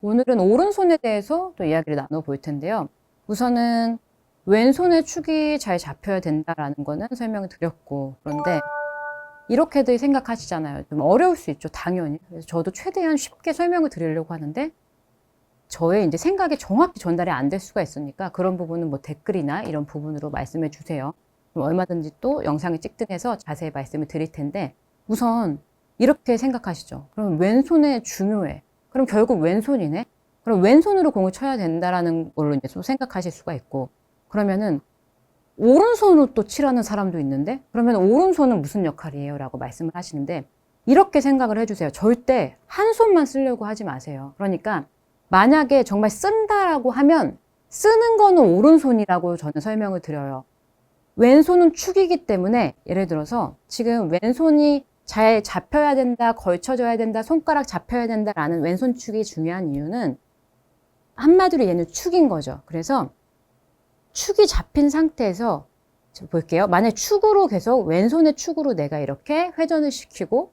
오늘은 오른손에 대해서 또 이야기를 나눠볼 텐데요. 우선은 왼손의 축이 잘 잡혀야 된다라는 거는 설명을 드렸고, 그런데 이렇게들 생각하시잖아요. 좀 어려울 수 있죠, 당연히. 그래서 저도 최대한 쉽게 설명을 드리려고 하는데 저의 이제 생각이 정확히 전달이 안 될 수가 있으니까 그런 부분은 뭐 댓글이나 이런 부분으로 말씀해 주세요. 그럼 얼마든지 또 영상을 찍든해서 자세히 말씀을 드릴 텐데, 우선 이렇게 생각하시죠. 그럼 왼손에 중요해. 그럼 결국 왼손이네? 그럼 왼손으로 공을 쳐야 된다라는 걸로 이제 또 생각하실 수가 있고, 그러면은 오른손으로 또 치라는 사람도 있는데, 그러면 오른손은 무슨 역할이에요? 라고 말씀을 하시는데, 이렇게 생각을 해주세요. 절대 한 손만 쓰려고 하지 마세요. 그러니까 만약에 정말 쓴다라고 하면 쓰는 거는 오른손이라고 저는 설명을 드려요. 왼손은 축이기 때문에, 예를 들어서 지금 왼손이 잘 잡혀야 된다, 걸쳐져야 된다, 손가락 잡혀야 된다라는 왼손 축이 중요한 이유는 한마디로 얘는 축인 거죠. 그래서 축이 잡힌 상태에서 볼게요. 만약 축으로 계속 왼손의 축으로 내가 이렇게 회전을 시키고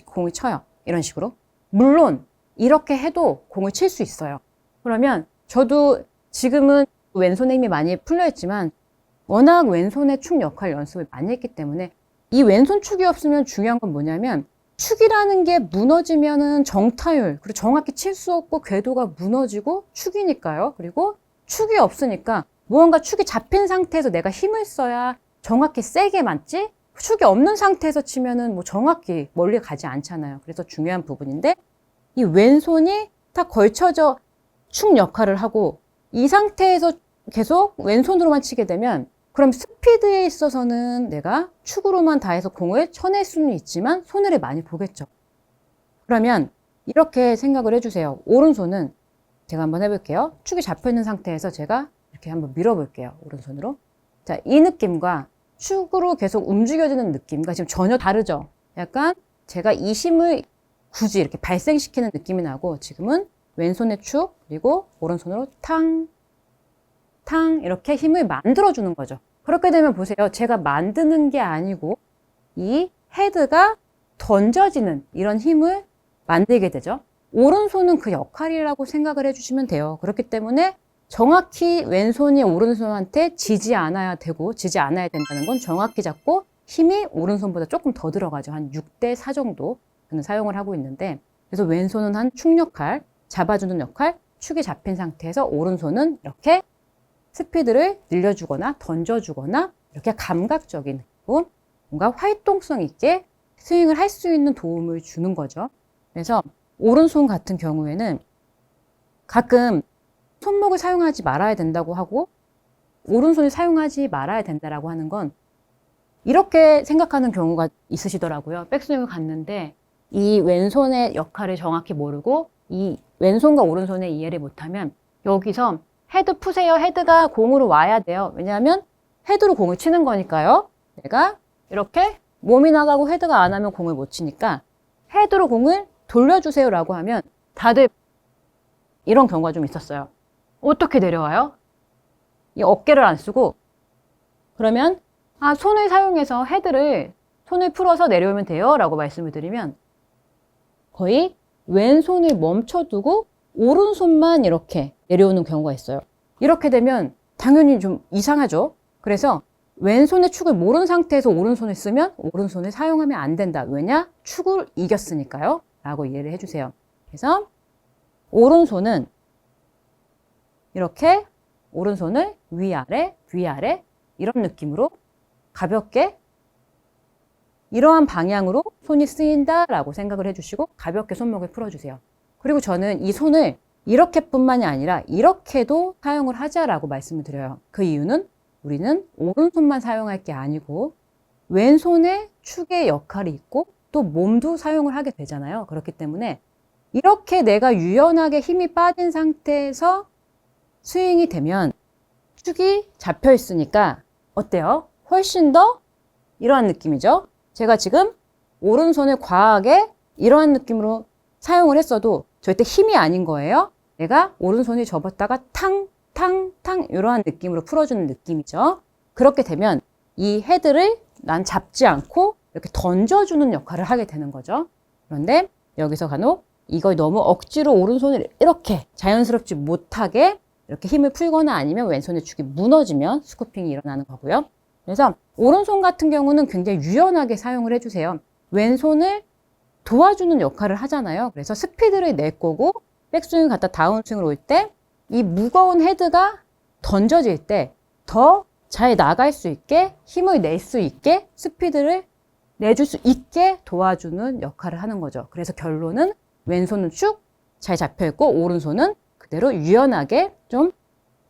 공을 쳐요. 이런 식으로. 물론 이렇게 해도 공을 칠 수 있어요. 그러면 저도 지금은 왼손에 힘이 많이 풀려 있지만 워낙 왼손의 축 역할 연습을 많이 했기 때문에 이 왼손 축이 없으면 중요한 건 뭐냐면, 축이라는 게 무너지면은 정타율, 그리고 정확히 칠 수 없고 궤도가 무너지고 축이니까요. 그리고 축이 없으니까 무언가 축이 잡힌 상태에서 내가 힘을 써야 정확히 세게 맞지? 축이 없는 상태에서 치면은 뭐 정확히 멀리 가지 않잖아요. 그래서 중요한 부분인데, 이 왼손이 딱 걸쳐져 축 역할을 하고 이 상태에서 계속 왼손으로만 치게 되면, 그럼 스피드에 있어서는 내가 축으로만 다 해서 공을 쳐낼 수는 있지만 손해를 많이 보겠죠. 그러면 이렇게 생각을 해주세요. 오른손은 제가 한번 해볼게요. 축이 잡혀있는 상태에서 제가 이렇게 한번 밀어볼게요. 오른손으로. 자, 이 느낌과 축으로 계속 움직여지는 느낌과 지금 전혀 다르죠. 약간 제가 이 힘을 굳이 이렇게 발생시키는 느낌이 나고, 지금은 왼손의 축, 그리고 오른손으로 탕, 탕 이렇게 힘을 만들어주는 거죠. 그렇게 되면 보세요. 제가 만드는 게 아니고 이 헤드가 던져지는 이런 힘을 만들게 되죠. 오른손은 그 역할이라고 생각을 해주시면 돼요. 그렇기 때문에 정확히 왼손이 오른손한테 지지 않아야 되고, 지지 않아야 된다는 건 정확히 잡고 힘이 오른손보다 조금 더 들어가죠. 한 6대 4 정도 저는 사용을 하고 있는데, 그래서 왼손은 한 축 역할, 잡아주는 역할, 축이 잡힌 상태에서 오른손은 이렇게 스피드를 늘려주거나 던져주거나 이렇게 감각적인 부분, 뭔가 활동성 있게 스윙을 할 수 있는 도움을 주는 거죠. 그래서 오른손 같은 경우에는 가끔 손목을 사용하지 말아야 된다고 하고 오른손을 사용하지 말아야 된다라고 하는 건, 이렇게 생각하는 경우가 있으시더라고요. 백스윙을 갔는데 이 왼손의 역할을 정확히 모르고 이 왼손과 오른손의 이해를 못하면 여기서 헤드 푸세요. 헤드가 공으로 와야 돼요. 왜냐하면 헤드로 공을 치는 거니까요. 내가 이렇게 몸이 나가고 헤드가 안 하면 공을 못 치니까 헤드로 공을 돌려주세요 라고 하면 다들 이런 경우가 좀 있었어요. 어떻게 내려와요? 이 어깨를 안 쓰고, 그러면 손을 사용해서 헤드를, 손을 풀어서 내려오면 돼요 라고 말씀을 드리면 거의 왼손을 멈춰두고 오른손만 이렇게 내려오는 경우가 있어요. 이렇게 되면 당연히 좀 이상하죠. 그래서 왼손의 축을 모르는 상태에서 오른손을 쓰면 오른손을 사용하면 안 된다. 왜냐? 축을 이겼으니까요. 라고 이해를 해주세요. 그래서 오른손은 이렇게 오른손을 위아래, 위아래 이런 느낌으로 가볍게 이러한 방향으로 손이 쓰인다라고 생각을 해주시고 가볍게 손목을 풀어주세요. 그리고 저는 이 손을 이렇게뿐만이 아니라 이렇게도 사용을 하자라고 말씀을 드려요. 그 이유는 우리는 오른손만 사용할 게 아니고 왼손의 축의 역할이 있고 또 몸도 사용을 하게 되잖아요. 그렇기 때문에 이렇게 내가 유연하게 힘이 빠진 상태에서 스윙이 되면 축이 잡혀 있으니까 어때요? 훨씬 더 이러한 느낌이죠. 제가 지금 오른손을 과하게 이러한 느낌으로 사용을 했어도 절대 힘이 아닌 거예요. 내가 오른손이 접었다가 탕, 탕, 탕 이러한 느낌으로 풀어주는 느낌이죠. 그렇게 되면 이 헤드를 난 잡지 않고 이렇게 던져주는 역할을 하게 되는 거죠. 그런데 여기서 간혹 이걸 너무 억지로 오른손을 이렇게 자연스럽지 못하게 이렇게 힘을 풀거나 아니면 왼손의 축이 무너지면 스쿠핑이 일어나는 거고요. 그래서 오른손 같은 경우는 굉장히 유연하게 사용을 해주세요. 왼손을 도와주는 역할을 하잖아요. 그래서 스피드를 낼 거고 백스윙을 갖다 다운스윙을 올 때 이 무거운 헤드가 던져질 때 더 잘 나갈 수 있게 힘을 낼 수 있게 스피드를 내줄 수 있게 도와주는 역할을 하는 거죠. 그래서 결론은 왼손은 쭉 잘 잡혀있고 오른손은 그대로 유연하게 좀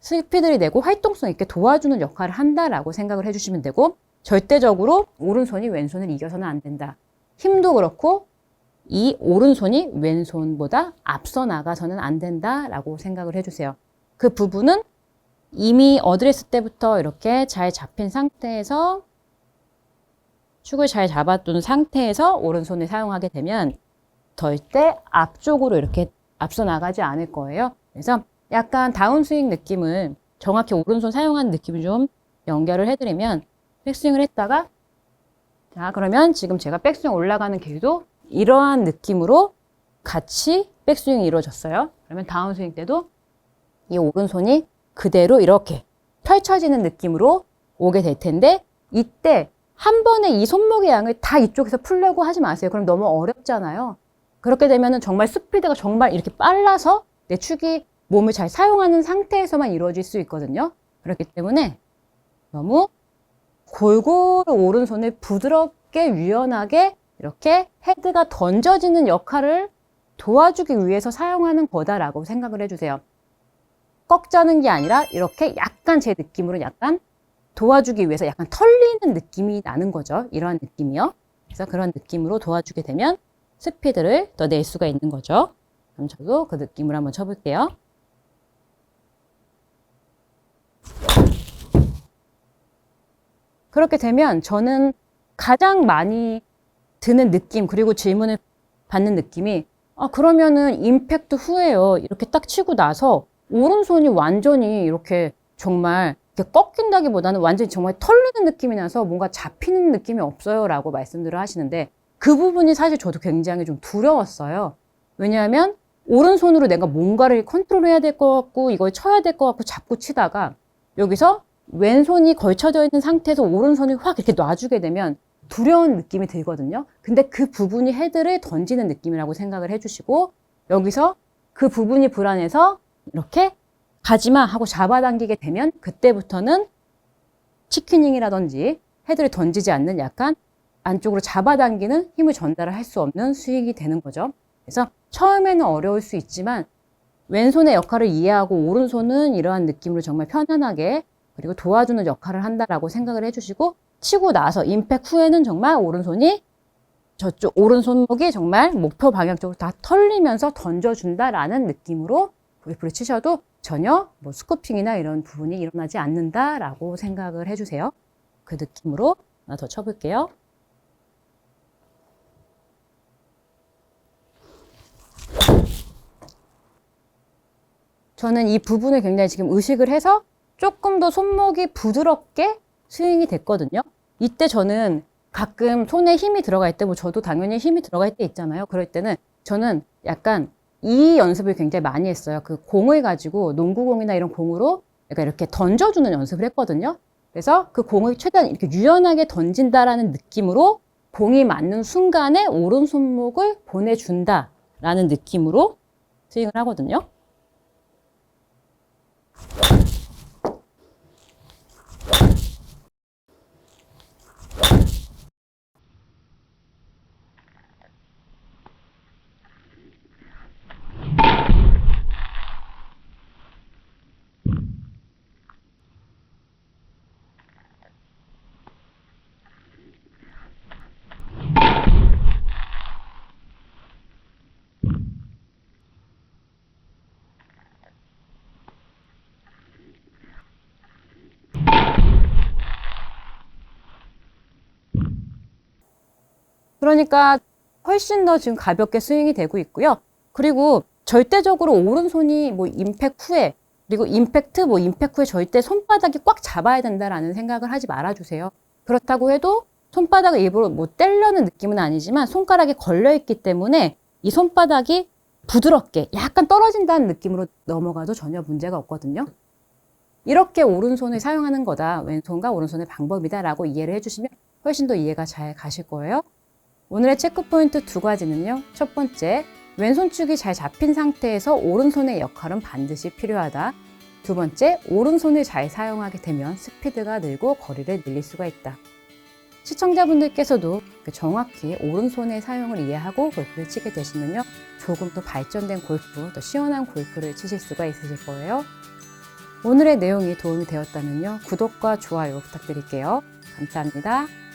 스피드를 내고 활동성 있게 도와주는 역할을 한다라고 생각을 해주시면 되고 절대적으로 오른손이 왼손을 이겨서는 안 된다. 힘도 그렇고 이 오른손이 왼손보다 앞서 나가서는 안 된다라고 생각을 해주세요. 그 부분은 이미 어드레스 때부터 이렇게 잘 잡힌 상태에서 축을 잘 잡아둔 상태에서 오른손을 사용하게 되면 절대 앞쪽으로 이렇게 앞서 나가지 않을 거예요. 그래서 약간 다운스윙 느낌을 정확히 오른손 사용하는 느낌을 좀 연결을 해드리면 백스윙을 했다가 자 그러면 지금 제가 백스윙 올라가는 길도 이러한 느낌으로 같이 백스윙이 이루어졌어요. 그러면 다운스윙 때도 이 오른손이 그대로 이렇게 펼쳐지는 느낌으로 오게 될 텐데 이때 한 번에 이 손목의 양을 다 이쪽에서 풀려고 하지 마세요. 그럼 너무 어렵잖아요. 그렇게 되면은 정말 스피드가 정말 이렇게 빨라서 내 축이 몸을 잘 사용하는 상태에서만 이루어질 수 있거든요. 그렇기 때문에 너무 골고루 오른손을 부드럽게 유연하게 이렇게 헤드가 던져지는 역할을 도와주기 위해서 사용하는 거다라고 생각을 해주세요. 꺾자는 게 아니라 이렇게 약간 제 느낌으로 약간 도와주기 위해서 약간 털리는 느낌이 나는 거죠. 이러한 느낌이요. 그래서 그런 느낌으로 도와주게 되면 스피드를 더 낼 수가 있는 거죠. 그럼 저도 그 느낌을 한번 쳐볼게요. 그렇게 되면 저는 가장 많이 드는 느낌 그리고 질문을 받는 느낌이 그러면은 임팩트 후에요. 이렇게 딱 치고 나서 오른손이 완전히 이렇게 정말 이렇게 꺾인다기보다는 완전히 정말 털리는 느낌이 나서 뭔가 잡히는 느낌이 없어요 라고 말씀들을 하시는데 그 부분이 사실 저도 굉장히 좀 두려웠어요. 왜냐하면 오른손으로 내가 뭔가를 컨트롤해야 될 것 같고 이걸 쳐야 될 것 같고 자꾸 치다가 여기서 왼손이 걸쳐져 있는 상태에서 오른손을 확 이렇게 놔주게 되면 두려운 느낌이 들거든요. 근데 그 부분이 헤드를 던지는 느낌이라고 생각을 해주시고 여기서 그 부분이 불안해서 이렇게 가지마 하고 잡아당기게 되면 그때부터는 치킨닝이라든지 헤드를 던지지 않는 약간 안쪽으로 잡아당기는 힘을 전달을 할 수 없는 스윙이 되는 거죠. 그래서 처음에는 어려울 수 있지만 왼손의 역할을 이해하고 오른손은 이러한 느낌으로 정말 편안하게 그리고 도와주는 역할을 한다라고 생각을 해주시고 치고 나서 임팩 후에는 정말 오른손이 저쪽 오른손목이 정말 목표 방향 쪽으로 다 털리면서 던져준다라는 느낌으로 골프를 치셔도 전혀 뭐 스쿠핑이나 이런 부분이 일어나지 않는다라고 생각을 해주세요. 그 느낌으로 하나 더 쳐볼게요. 저는 이 부분을 굉장히 지금 의식을 해서 조금 더 손목이 부드럽게 스윙이 됐거든요. 이때 저는 가끔 손에 힘이 들어갈 때, 뭐 저도 당연히 힘이 들어갈 때 있잖아요. 그럴 때는 저는 약간 이 연습을 굉장히 많이 했어요. 그 공을 가지고 농구공이나 이런 공으로 약간 이렇게 던져주는 연습을 했거든요. 그래서 그 공을 최대한 이렇게 유연하게 던진다라는 느낌으로 공이 맞는 순간에 오른손목을 보내준다라는 느낌으로 스윙을 하거든요. 그러니까 훨씬 더 지금 가볍게 스윙이 되고 있고요. 그리고 절대적으로 오른손이 뭐 임팩 후에 그리고 임팩트 뭐 임팩 후에 절대 손바닥이 꽉 잡아야 된다라는 생각을 하지 말아주세요. 그렇다고 해도 손바닥을 일부러 뭐 떼려는 느낌은 아니지만 손가락이 걸려 있기 때문에 이 손바닥이 부드럽게 약간 떨어진다는 느낌으로 넘어가도 전혀 문제가 없거든요. 이렇게 오른손을 사용하는 거다. 왼손과 오른손의 방법이다라고 이해를 해주시면 훨씬 더 이해가 잘 가실 거예요. 오늘의 체크포인트 2가지는요. 첫 번째, 왼손축이 잘 잡힌 상태에서 오른손의 역할은 반드시 필요하다. 두 번째, 오른손을 잘 사용하게 되면 스피드가 늘고 거리를 늘릴 수가 있다. 시청자분들께서도 정확히 오른손의 사용을 이해하고 골프를 치게 되시면요. 조금 더 발전된 골프, 더 시원한 골프를 치실 수가 있으실 거예요. 오늘의 내용이 도움이 되었다면요. 구독과 좋아요 부탁드릴게요. 감사합니다.